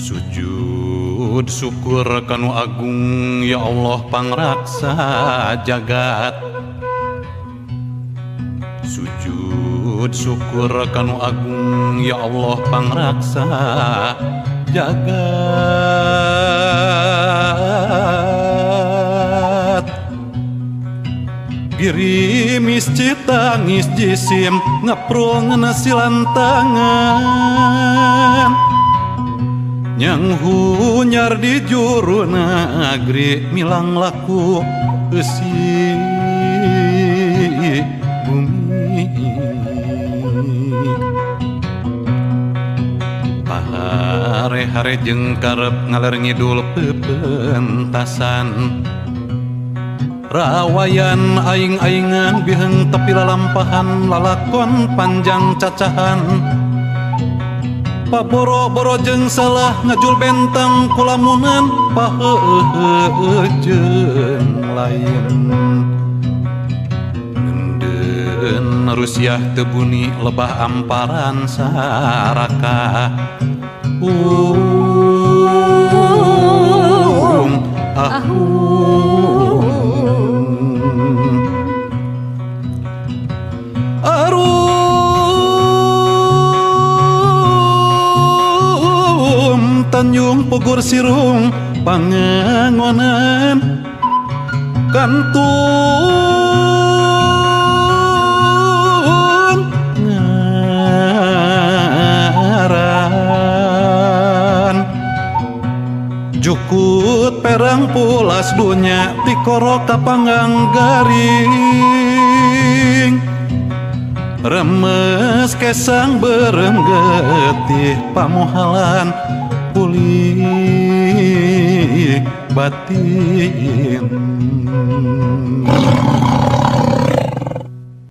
Sujud syukur kanu agung ya Allah pangraksa jagat. Sujud syukur kanu agung ya Allah pangraksa jagat. Girimis citangis jisim ngaprong nasilan tangan. Yang hunyar di juru negeri milang laku esi bumi. Hare-hare jeung karep ngaler ngidul pepentasan. Rawayan aing-aingan biheng tapi lalampahan lalakon panjang cacahan. Paboro-boro jeung salah ngajul bentang kulamunan paheujeng lain. Gendeen rusiah tebuni lebah amparan saraka. Tanjung Pugur Sirung Pangangonan Kantun Ngaran Jukut perang pulas dunya Tikoro kapanggang garing Remes kesang berenggetih pamuhalan pulih batin.